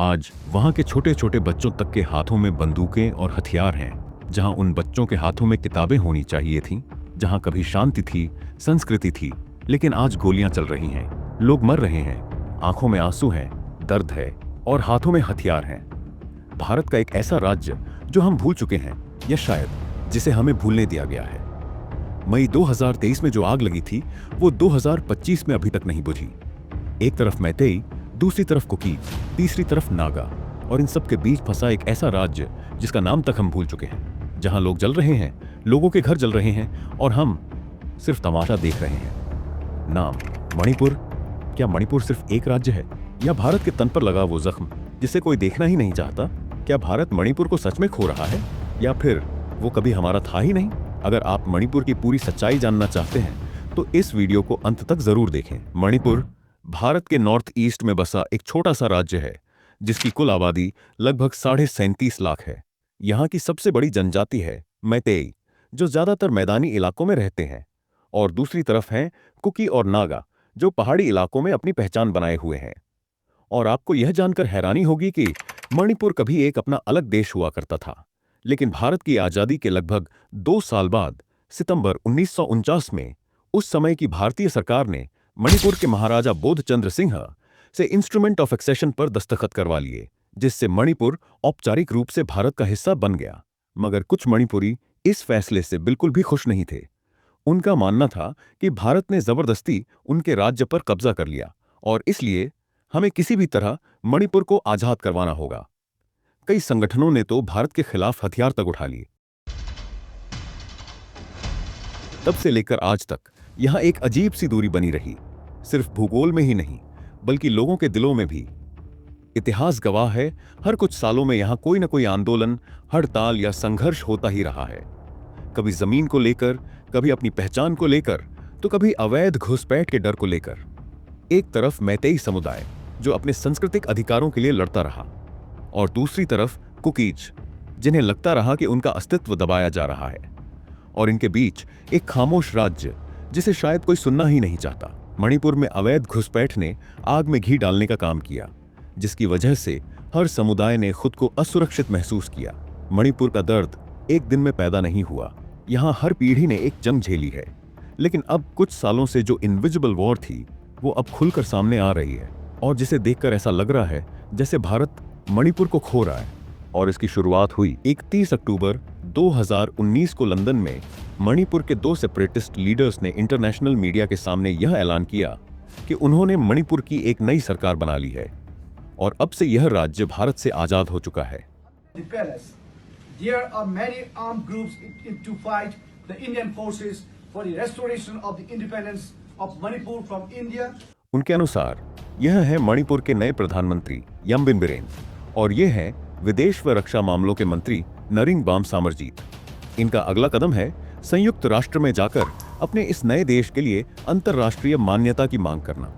आज वहां के छोटे छोटे बच्चों तक के हाथों में बंदूकें और हथियार हैं, जहां उन बच्चों के हाथों में किताबें होनी चाहिए थीं, जहां कभी शांति थी, संस्कृति थी, लेकिन आज गोलियां चल रही हैं, लोग मर रहे हैं, आंखों में आंसू हैं, दर्द है और हाथों में हथियार हैं। भारत का एक ऐसा राज्य जो हम भूल चुके हैं, या शायद जिसे हमें भूलने दिया गया है। मई 2023 में जो आग लगी थी, वो 2025 में अभी तक नहीं बुझी। एक तरफ मैतेई, दूसरी तरफ कुकी, तीसरी तरफ नागा, और इन सब के बीच फंसा एक ऐसा राज्य जिसका नाम तक हम भूल चुके हैं, जहां लोग जल रहे हैं, लोगों के घर जल रहे हैं और हम सिर्फ तमाशा देख रहे हैं। नाम मणिपुर। क्या मणिपुर सिर्फ एक राज्य है, या भारत के तन पर लगा वो जख्म जिसे कोई देखना ही नहीं चाहता? क्या भारत मणिपुर को सच में खो रहा है, या फिर वो कभी हमारा था ही नहीं? अगर आप मणिपुर की पूरी सच्चाई जानना चाहते हैं तो इस वीडियो को अंत तक जरूर देखें। मणिपुर भारत के नॉर्थ ईस्ट में बसा एक छोटा सा राज्य है, जिसकी कुल आबादी लगभग 37.5 लाख है। यहाँ की सबसे बड़ी जनजाति है मैतेई, जो ज्यादातर मैदानी इलाकों में रहते हैं, और दूसरी तरफ हैं कुकी और नागा, जो पहाड़ी इलाकों में अपनी पहचान बनाए हुए हैं। और आपको यह जानकर हैरानी होगी कि मणिपुर कभी एक अपना अलग देश हुआ करता था, लेकिन भारत की आजादी के लगभग 2 साल बाद सितंबर 1949 में उस समय की भारतीय सरकार ने मणिपुर के महाराजा बोधचंद्र सिंह से इंस्ट्रूमेंट ऑफ एक्सेशन पर दस्तखत करवा लिए, जिससे मणिपुर औपचारिक रूप से भारत का हिस्सा बन गया। मगर कुछ मणिपुरी इस फैसले से बिल्कुल भी खुश नहीं थे। उनका मानना था कि भारत ने जबरदस्ती उनके राज्य पर कब्जा कर लिया, और इसलिए हमें किसी भी तरह मणिपुर को आजाद करवाना होगा। कई संगठनों ने तो भारत के खिलाफ हथियार तक उठा लिए। तब से लेकर आज तक यहां एक अजीब सी दूरी बनी रही, सिर्फ भूगोल में ही नहीं बल्कि लोगों के दिलों में भी। इतिहास गवाह है, हर कुछ सालों में यहां कोई न कोई आंदोलन, हड़ताल या संघर्ष होता ही रहा है। कभी जमीन को लेकर, कभी अपनी पहचान को लेकर, तो कभी अवैध घुसपैठ के डर को लेकर। एक तरफ मैतेई समुदाय जो अपने सांस्कृतिक अधिकारों के लिए लड़ता रहा, और दूसरी तरफ कुकीज, जिन्हें लगता रहा कि उनका अस्तित्व दबाया जा रहा है। और इनके बीच एक खामोश राज्य जिसे शायद कोई सुनना ही नहीं चाहता। मणिपुर में अवैध घुसपैठ ने आग में घी डालने का काम किया, जिसकी वजह से हर समुदाय ने खुद को असुरक्षित महसूस किया। मणिपुर का दर्द एक दिन में पैदा नहीं हुआ, यहाँ हर पीढ़ी ने एक जंग झेली है। लेकिन अब कुछ सालों से जो इनविजिबल वॉर थी, वो अब खुलकर सामने आ रही है, और जिसे देखकर ऐसा लग रहा है जैसे भारत मणिपुर को खो रहा है। और इसकी शुरुआत हुई 31 अक्टूबर 2019 को लंदन में। मणिपुर के 2 सेपरेटिस्ट लीडर्स ने इंटरनेशनल मीडिया के सामने यह ऐलान किया कि उन्होंने मणिपुर की एक नई सरकार बना ली है, और अब से यह राज्य भारत से आजाद हो चुका है। There are many armed groups to fight the Indian forces for the restoration of the independence of Manipur from India. उनके अनुसार यह है मणिपुर के नए प्रधानमंत्री यमबिन बिरेन, और ये हैं विदेश व रक्षा मामलों के मंत्री नरिंगबाम सामरजीत। इनका अगला कदम है संयुक्त राष्ट्र में जाकर अपने इस नए देश के लिए अंतर्राष्ट्रीय मान्यता की मांग करना।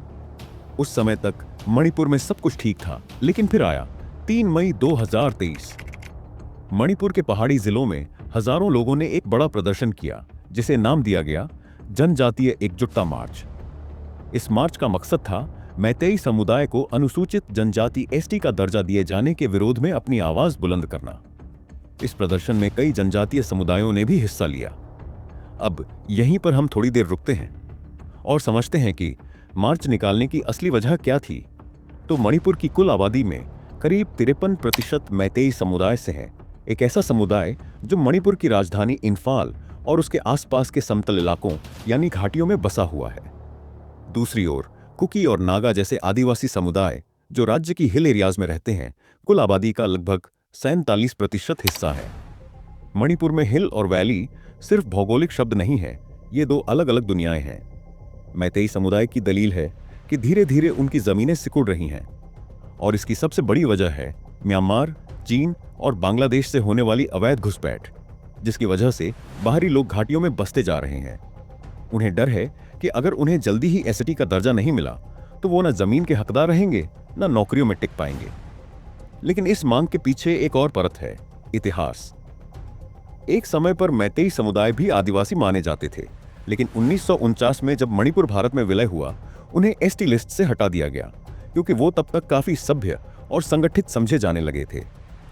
उस समय तक मणिपुर में सब कुछ ठीक था, लेकिन फिर आया 3 मई 2023। मणिपुर के पहाड़ी जिलों में हजारों लोगों ने एक बड़ा प्रदर्शन किया, जिसे नाम दिया गया जनजातीय एकजुटता मार्च। इस मार्च का मकसद था मैतेई समुदाय को अनुसूचित जनजाति एसटी का दर्जा दिए जाने के विरोध में अपनी आवाज बुलंद करना। इस प्रदर्शन में कई जनजातीय समुदायों ने भी हिस्सा लिया। अब यहीं पर हम थोड़ी देर रुकते हैं और समझते हैं कि मार्च निकालने की असली वजह क्या थी। तो मणिपुर की कुल आबादी में करीब 53% मैतेई समुदाय से है, एक ऐसा समुदाय जो मणिपुर की राजधानी इंफाल और उसके आसपास के समतल इलाकों यानी घाटियों में बसा हुआ है। दूसरी ओर कुकी और नागा जैसे आदिवासी समुदाय जो राज्य की हिल एरियाज में रहते हैं, कुल आबादी का लगभग 47% हिस्सा है। मणिपुर में हिल और वैली सिर्फ भौगोलिक शब्द नहीं है, ये 2 अलग अलग दुनियाएं हैं। मैतेई समुदाय की दलील है कि धीरे धीरे उनकी जमीनें सिकुड़ रही हैं, और इसकी सबसे बड़ी वजह है म्यांमार, चीन और बांग्लादेश से होने वाली अवैध घुसपैठ, जिसकी वजह से बाहरी लोग घाटियों में बसते जा रहे हैं। उन्हें डर है कि अगर उन्हें जल्दी ही एसटी का दर्जा नहीं मिला तो वो न जमीन के हकदार रहेंगे, न नौकरियों में टिक पाएंगे। लेकिन इस मांग के पीछे एक और परत है, इतिहास। एक समय पर मैतेई समुदाय भी आदिवासी माने जाते थे, लेकिन 1949 में जब मणिपुर भारत में विलय हुआ, उन्हें एसटी लिस्ट से हटा दिया गया, क्योंकि वो तब तक काफी सभ्य और संगठित समझे जाने लगे थे।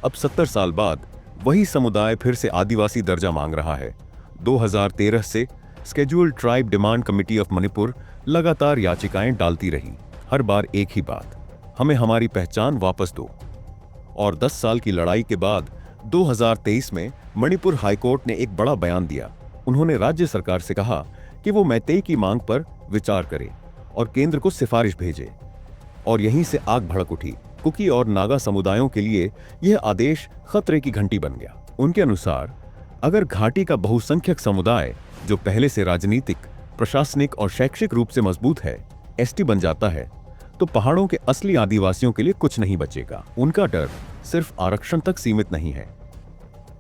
अब 70 साल बाद वही समुदाय फिर से आदिवासी दर्जा मांग रहा है। 2013 से scheduled tribe demand committee of Manipur लगातार याचिकाएं डालती रही। हर बार एक ही बात, हमें हमारी पहचान वापस दो। और 10 साल की लड़ाई के बाद 2023 में मणिपुर हाईकोर्ट ने एक बड़ा बयान दिया। उन्होंने राज्य सरकार से कहा कि वो मैतेई की मांग पर विचार करे और केंद्र को सिफारिश भेजे। और यहीं से आग भड़क उठी। कुकी और नागा समुदायों के लिए यह आदेश खतरे की घंटी बन गया। उनके अनुसार अगर घाटी का बहुसंख्यक समुदाय, जो पहले से राजनीतिक, प्रशासनिक और शैक्षिक रूप से मजबूत है, एसटी बन जाता है, तो पहाड़ों के असली आदिवासियों के लिए कुछ नहीं बचेगा। उनका डर सिर्फ आरक्षण तक सीमित नहीं है।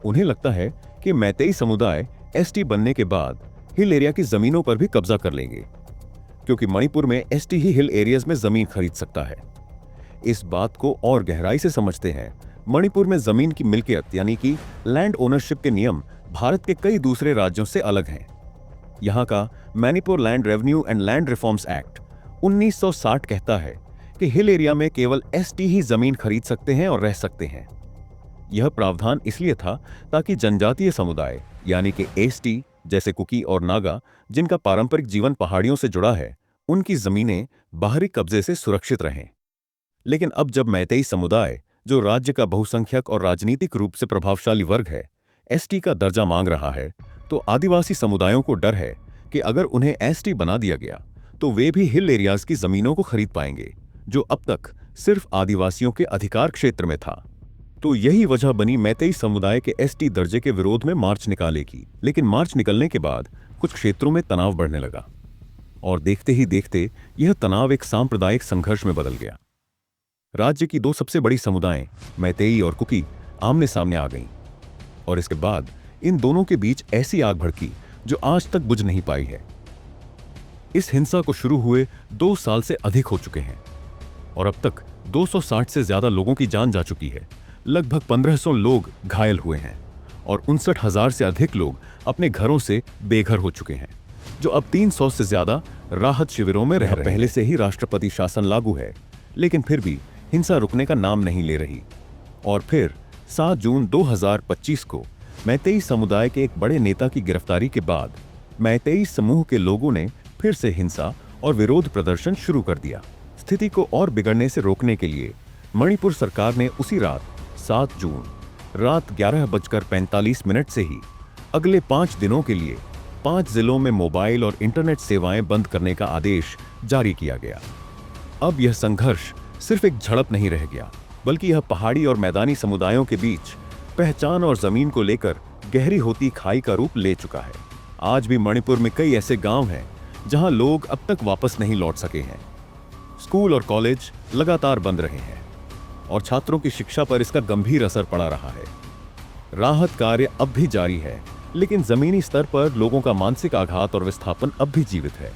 उन्हें लगता है कि मैतेई समुदाय एसटी बनने के बाद हिल एरिया की जमीनों पर भी कब्जा कर लेंगे, क्योंकि मणिपुर में एसटी ही हिल एरियाज में जमीन खरीद सकता है। इस बात को और गहराई से समझते हैं, मणिपुर में जमीन की मिल्कियत यानी कि लैंड ओनरशिप के नियम भारत के कई दूसरे राज्यों से अलग हैं। यहाँ का Manipur land revenue and land reforms act 1960 कहता है कि हिल एरिया में केवल एसटी ही जमीन खरीद सकते हैं और रह सकते हैं। यह प्रावधान इसलिए था ताकि जनजातीय समुदाय यानी कि एसटी जैसे कुकी और नागा, जिनका पारंपरिक जीवन पहाड़ियों से जुड़ा है, उनकी जमीनें बाहरी कब्जे से सुरक्षित रहें। लेकिन अब जब मैतेई समुदाय, जो राज्य का बहुसंख्यक और राजनीतिक रूप से प्रभावशाली वर्ग है, एसटी का दर्जा मांग रहा है, तो आदिवासी समुदायों को डर है कि अगर उन्हें एसटी बना दिया गया तो वे भी हिल एरियाज की जमीनों को खरीद पाएंगे, जो अब तक सिर्फ आदिवासियों के अधिकार क्षेत्र में था। तो यही वजह बनी मैतेई समुदाय के एसटी दर्जे के विरोध में मार्च निकाले की। लेकिन मार्च निकलने के बाद कुछ क्षेत्रों में तनाव बढ़ने लगा और देखते ही देखते यह तनाव एक सांप्रदायिक संघर्ष में बदल गया। राज्य की दो सबसे बड़ी समुदाय मैतेई और कुकी आमने सामने आ गईं और इसके बाद इन दोनों के बीच ऐसी आग भड़की जो आज तक बुझ नहीं पाई है। इस हिंसा को शुरू हुए 2 साल से अधिक हो चुके हैं और अब तक 260 से ज्यादा लोगों की जान जा चुकी है। लगभग 1500 लोग घायल हुए हैं और 59,000 से अधिक लोग अपने घरों से बेघर हो चुके हैं, जो अब 300 से ज्यादा राहत शिविरों में रह रहे हैं। पहले से ही राष्ट्रपति शासन लागू है, लेकिन फिर भी हिंसा रुकने का नाम नहीं ले रही। और फिर 7 जून 2025 को मैतेई समुदाय के एक बड़े नेता की गिरफ्तारी के बाद मैतेई समूह के लोगों ने फिर से हिंसा और विरोध प्रदर्शन शुरू कर दिया। स्थिति को और बिगड़ने से रोकने के लिए मणिपुर सरकार ने उसी रात 7 जून रात 11:45 से ही अगले 5 दिनों के लिए 5 जिलों में मोबाइल और इंटरनेट सेवाएं बंद करने का आदेश जारी किया गया। अब यह संघर्ष सिर्फ एक झड़प नहीं रह गया, बल्कि यह पहाड़ी और मैदानी समुदायों के बीच पहचान और जमीन को लेकर गहरी होती खाई का रूप ले चुका है। आज भी मणिपुर में कई ऐसे गांव हैं जहां लोग अब तक वापस नहीं लौट सके हैं। स्कूल और कॉलेज लगातार बंद रहे हैं और छात्रों की शिक्षा पर इसका गंभीर असर पड़ा रहा है। राहत कार्य अब भी जारी है, लेकिन जमीनी स्तर पर लोगों का मानसिक आघात और विस्थापन अब भी जीवित है।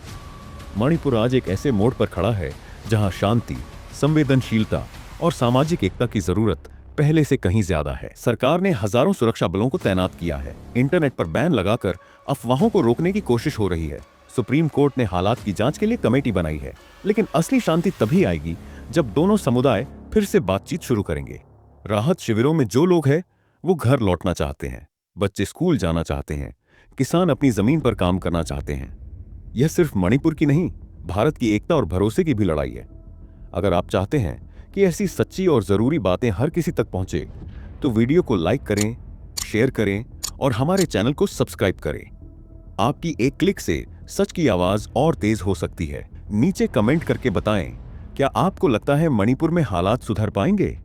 मणिपुर आज एक ऐसे मोड़ पर खड़ा है जहां शांति, संवेदनशीलता और सामाजिक एकता की जरूरत पहले से कहीं ज्यादा है। सरकार ने हजारों सुरक्षा बलों को तैनात किया है। इंटरनेट पर बैन लगाकर अफवाहों को रोकने की कोशिश हो रही है। सुप्रीम कोर्ट ने हालात की जांच के लिए कमेटी बनाई है। लेकिन असली शांति तभी आएगी जब दोनों समुदाय फिर से बातचीत शुरू करेंगे। राहत शिविरों में जो लोग हैं वो घर लौटना चाहते हैं, बच्चे स्कूल जाना चाहते हैं, किसान अपनी जमीन पर काम करना चाहते हैं। यह सिर्फ मणिपुर की नहीं, भारत की एकता और भरोसे की भी लड़ाई है। अगर आप चाहते हैं कि ऐसी सच्ची और जरूरी बातें हर किसी तक पहुंचे, तो वीडियो को लाइक करें, शेयर करें और हमारे चैनल को सब्सक्राइब करें। आपकी एक क्लिक से सच की आवाज और तेज हो सकती है। नीचे कमेंट करके बताएं, क्या आपको लगता है मणिपुर में हालात सुधर पाएंगे?